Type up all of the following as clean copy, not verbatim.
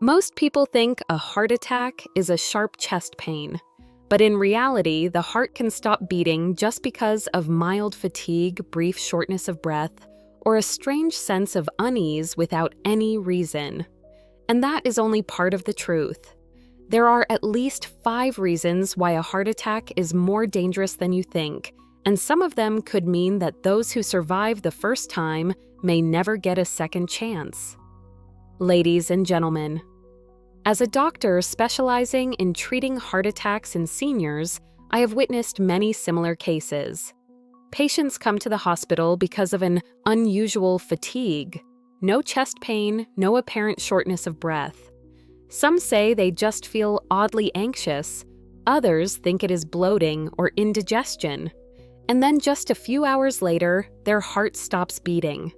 Most people think a heart attack is a sharp chest pain, but in reality, the heart can stop beating just because of mild fatigue, brief shortness of breath, or a strange sense of unease without any reason. And that is only part of the truth. There are at least 5 reasons why a heart attack is more dangerous than you think, and some of them could mean that those who survive the first time may never get a second chance. Ladies and gentlemen, as a doctor specializing in treating heart attacks in seniors, I have witnessed many similar cases. Patients come to the hospital because of an unusual fatigue. No chest pain, no apparent shortness of breath. Some say they just feel oddly anxious. Others think it is bloating or indigestion. And then just a few hours later, their heart stops beating.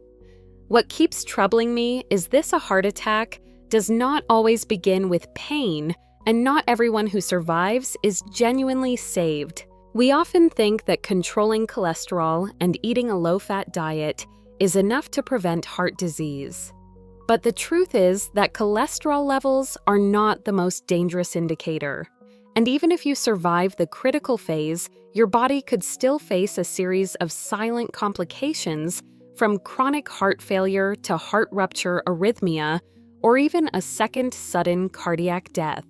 What keeps troubling me is this: a heart attack does not always begin with pain, and not everyone who survives is genuinely saved. We often think that controlling cholesterol and eating a low-fat diet is enough to prevent heart disease. But the truth is that cholesterol levels are not the most dangerous indicator. And even if you survive the critical phase, your body could still face a series of silent complications, from chronic heart failure to heart rupture arrhythmia, or even a second sudden cardiac death.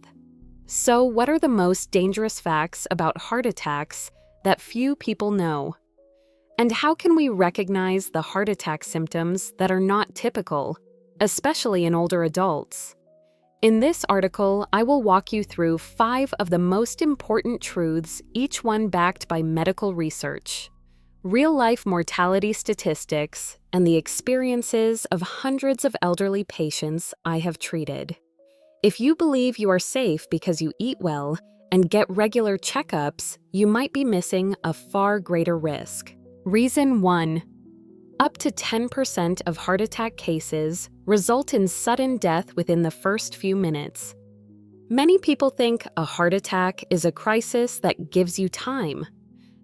So, what are the most dangerous facts about heart attacks that few people know? And how can we recognize the heart attack symptoms that are not typical, especially in older adults? In this article, I will walk you through 5 of the most important truths, each one backed by medical research, real-life mortality statistics, and the experiences of hundreds of elderly patients I have treated. If you believe you are safe because you eat well and get regular checkups, you might be missing a far greater risk. Reason 1. Up to 10% of heart attack cases result in sudden death within the first few minutes. Many people think a heart attack is a crisis that gives you time,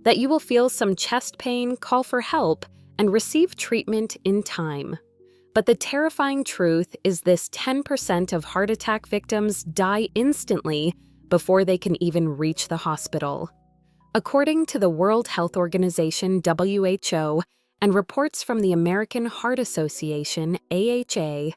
that you will feel some chest pain, call for help, and receive treatment in time. But the terrifying truth is this: 10% of heart attack victims die instantly before they can even reach the hospital. According to the World Health Organization (WHO) and reports from the American Heart Association (AHA),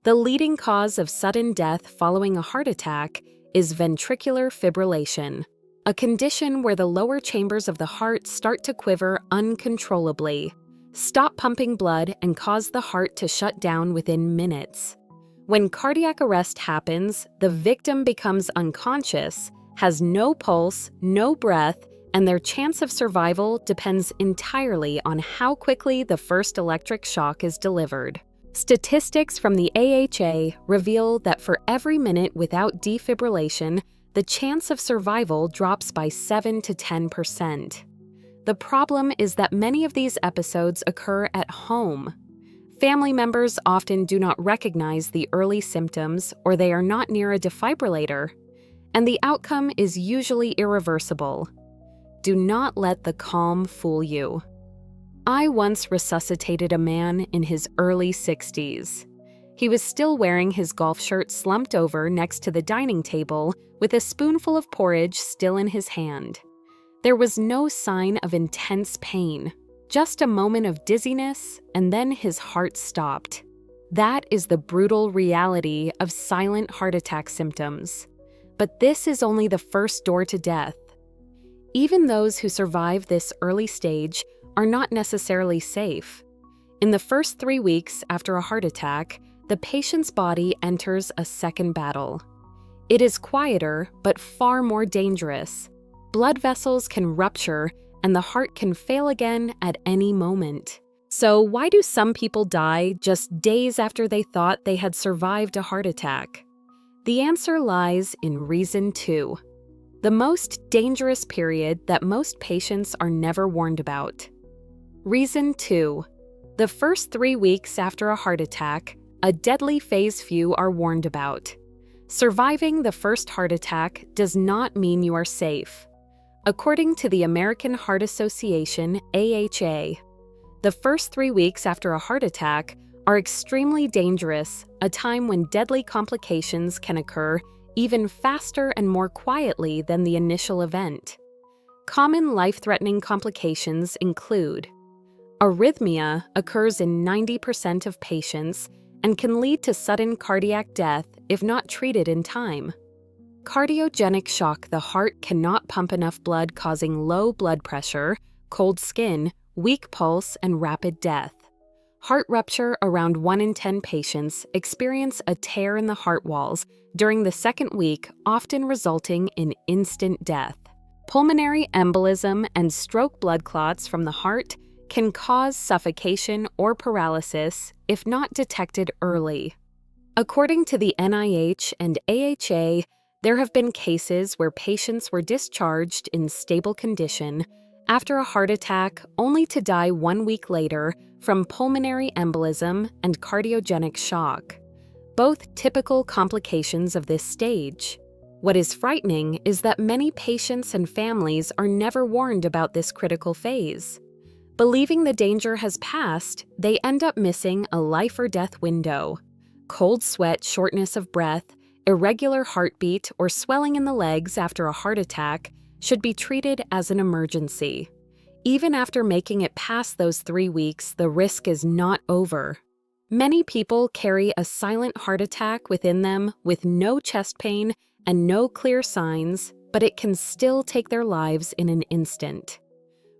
the leading cause of sudden death following a heart attack is ventricular fibrillation, a condition where the lower chambers of the heart start to quiver uncontrollably, stop pumping blood, and cause the heart to shut down within minutes. When cardiac arrest happens, the victim becomes unconscious, has no pulse, no breath, and their chance of survival depends entirely on how quickly the first electric shock is delivered. Statistics from the AHA reveal that for every minute without defibrillation, the chance of survival drops by 7 to 10%. The problem is that many of these episodes occur at home. Family members often do not recognize the early symptoms, or they are not near a defibrillator, and the outcome is usually irreversible. Do not let the calm fool you. I once resuscitated a man in his early 60s. He was still wearing his golf shirt slumped over next to the dining table with a spoonful of porridge still in his hand. There was no sign of intense pain, just a moment of dizziness, and then his heart stopped. That is the brutal reality of silent heart attack symptoms. But this is only the first door to death. Even those who survive this early stage are not necessarily safe. In the first 3 weeks after a heart attack, the patient's body enters a second battle. It is quieter, but far more dangerous. Blood vessels can rupture, and the heart can fail again at any moment. So why do some people die just days after they thought they had survived a heart attack? The answer lies in reason 2, the most dangerous period that most patients are never warned about. Reason 2, the first 3 weeks after a heart attack, a deadly phase few are warned about. Surviving the first heart attack does not mean you are safe. According to the American Heart Association, AHA, the first 3 weeks after a heart attack are extremely dangerous, a time when deadly complications can occur even faster and more quietly than the initial event. Common life-threatening complications include: arrhythmia occurs in 90% of patients and can lead to sudden cardiac death if not treated in time. Cardiogenic shock: the heart cannot pump enough blood, causing low blood pressure, cold skin, weak pulse, and rapid death. Heart rupture: around 1 in 10 patients experience a tear in the heart walls during the second week, often resulting in instant death. Pulmonary embolism and stroke: blood clots from the heart can cause suffocation or paralysis if not detected early. According to the NIH and AHA, there have been cases where patients were discharged in stable condition after a heart attack only to die 1 week later from pulmonary embolism and cardiogenic shock, both typical complications of this stage. What is frightening is that many patients and families are never warned about this critical phase. Believing the danger has passed, they end up missing a life or death window. Cold sweat, shortness of breath, irregular heartbeat, or swelling in the legs after a heart attack should be treated as an emergency. Even after making it past those 3 weeks, the risk is not over. Many people carry a silent heart attack within them with no chest pain and no clear signs, but it can still take their lives in an instant.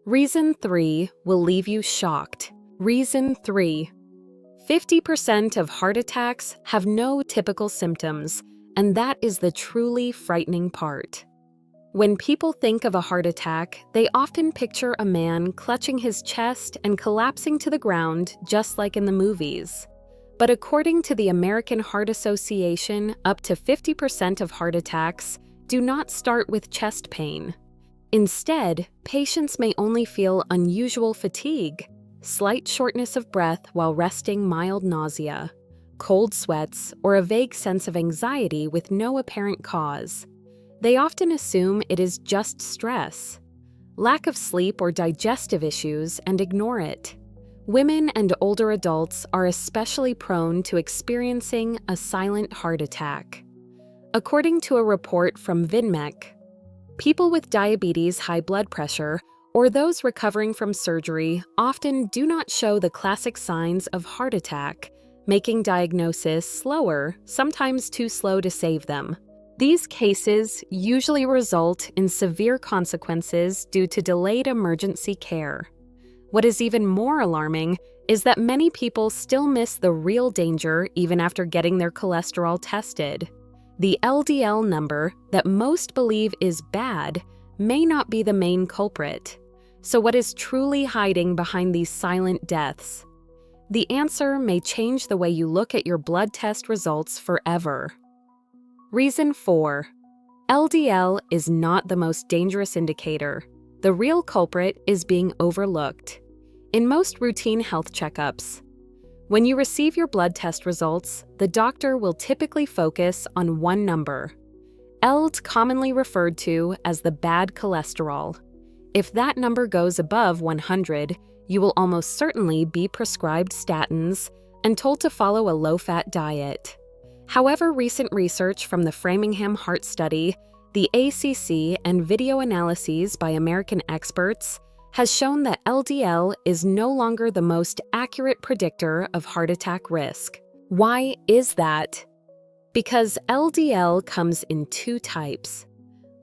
Reason 3 will leave you shocked. Reason 3. 50% of heart attacks have no typical symptoms, and that is the truly frightening part. When people think of a heart attack, they often picture a man clutching his chest and collapsing to the ground just like in the movies. But according to the American Heart Association, up to 50% of heart attacks do not start with chest pain. Instead, patients may only feel unusual fatigue, slight shortness of breath while resting, mild nausea, cold sweats, or a vague sense of anxiety with no apparent cause. They often assume it is just stress, lack of sleep, or digestive issues and ignore it. Women and older adults are especially prone to experiencing a silent heart attack. According to a report from VinMec, people with diabetes, high blood pressure, or those recovering from surgery often do not show the classic signs of heart attack, making diagnosis slower, sometimes too slow to save them. These cases usually result in severe consequences due to delayed emergency care. What is even more alarming is that many people still miss the real danger even after getting their cholesterol tested. The LDL number that most believe is bad may not be the main culprit. So what is truly hiding behind these silent deaths? The answer may change the way you look at your blood test results forever. Reason 4. LDL is not the most dangerous indicator. The real culprit is being overlooked. In most routine health checkups, when you receive your blood test results, the doctor will typically focus on one number, LDL, commonly referred to as the bad cholesterol. If that number goes above 100, you will almost certainly be prescribed statins and told to follow a low-fat diet. However, recent research from the Framingham Heart Study, the ACC, and video analyses by American experts has shown that LDL is no longer the most accurate predictor of heart attack risk. Why is that? Because LDL comes in 2 types: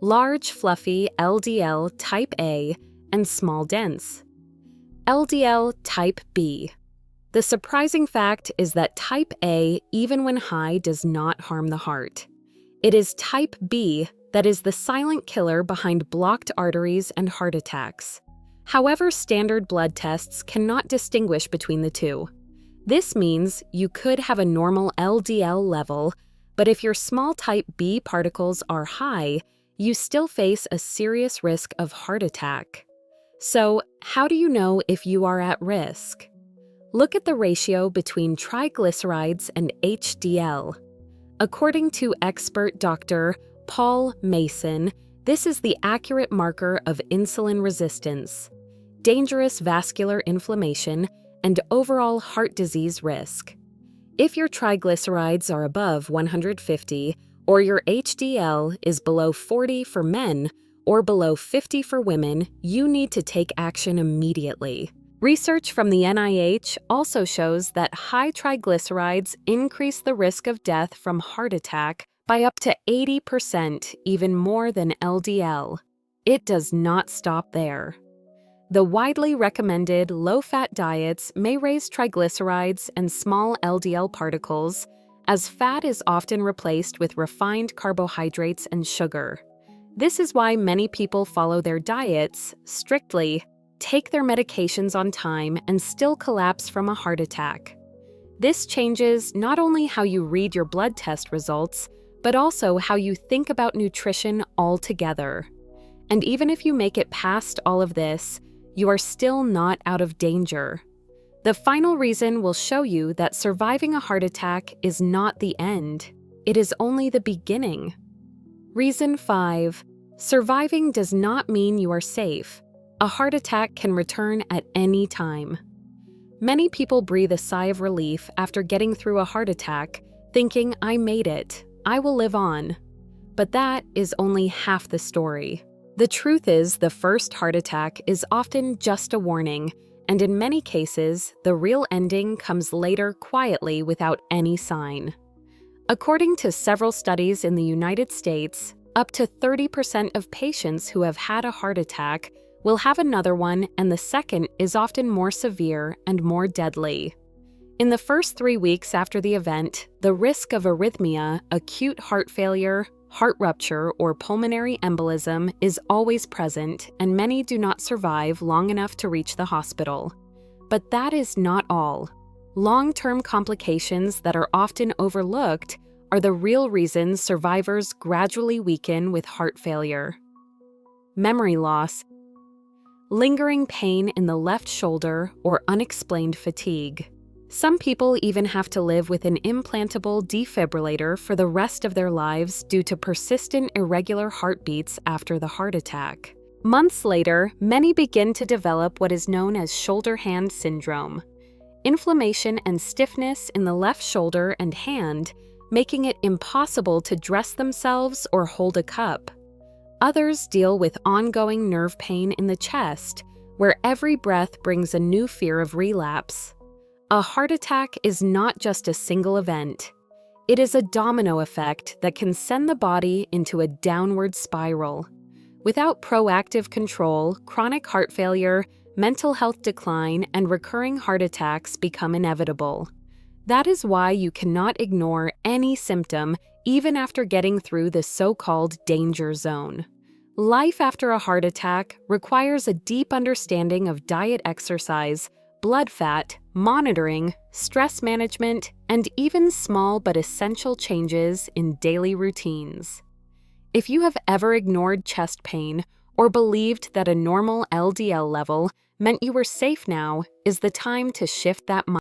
large, fluffy LDL type A and small, dense LDL type B. The surprising fact is that type A, even when high, does not harm the heart. It is type B that is the silent killer behind blocked arteries and heart attacks. However, standard blood tests cannot distinguish between the two. This means you could have a normal LDL level, but if your small type B particles are high, you still face a serious risk of heart attack. So, how do you know if you are at risk? Look at the ratio between triglycerides and HDL. According to expert Dr. Paul Mason, this is the accurate marker of insulin resistance, dangerous vascular inflammation, and overall heart disease risk. If your triglycerides are above 150, or your HDL is below 40 for men, or below 50 for women, you need to take action immediately. Research from the NIH also shows that high triglycerides increase the risk of death from heart attack by up to 80%, even more than LDL. It does not stop there. The widely recommended low-fat diets may raise triglycerides and small LDL particles, as fat is often replaced with refined carbohydrates and sugar. This is why many people follow their diets strictly, take their medications on time, and still collapse from a heart attack. This changes not only how you read your blood test results, but also how you think about nutrition altogether. And even if you make it past all of this, you are still not out of danger. The final reason will show you that surviving a heart attack is not the end. It is only the beginning. Reason 5. Surviving does not mean you are safe. A heart attack can return at any time. Many people breathe a sigh of relief after getting through a heart attack, thinking, "I made it. I will live on." But that is only half the story. The truth is, the first heart attack is often just a warning, and in many cases, the real ending comes later quietly without any sign. According to several studies in the United States, up to 30% of patients who have had a heart attack will have another one, and the second is often more severe and more deadly. In the first 3 weeks after the event, the risk of arrhythmia, acute heart failure, heart rupture, or pulmonary embolism is always present, and many do not survive long enough to reach the hospital. But that is not all. Long-term complications that are often overlooked are the real reasons survivors gradually weaken with heart failure. Memory loss, lingering pain in the left shoulder, or unexplained fatigue. Some people even have to live with an implantable defibrillator for the rest of their lives due to persistent irregular heartbeats after the heart attack. Months later, many begin to develop what is known as shoulder-hand syndrome. Inflammation and stiffness in the left shoulder and hand, making it impossible to dress themselves or hold a cup. Others deal with ongoing nerve pain in the chest, where every breath brings a new fear of relapse. A heart attack is not just a single event. It is a domino effect that can send the body into a downward spiral. Without proactive control, chronic heart failure, mental health decline, and recurring heart attacks become inevitable. That is why you cannot ignore any symptom, even after getting through the so-called danger zone. Life after a heart attack requires a deep understanding of diet, exercise, blood fat, monitoring, stress management, and even small but essential changes in daily routines. If you have ever ignored chest pain or believed that a normal LDL level meant you were safe, now is the time to shift that mindset.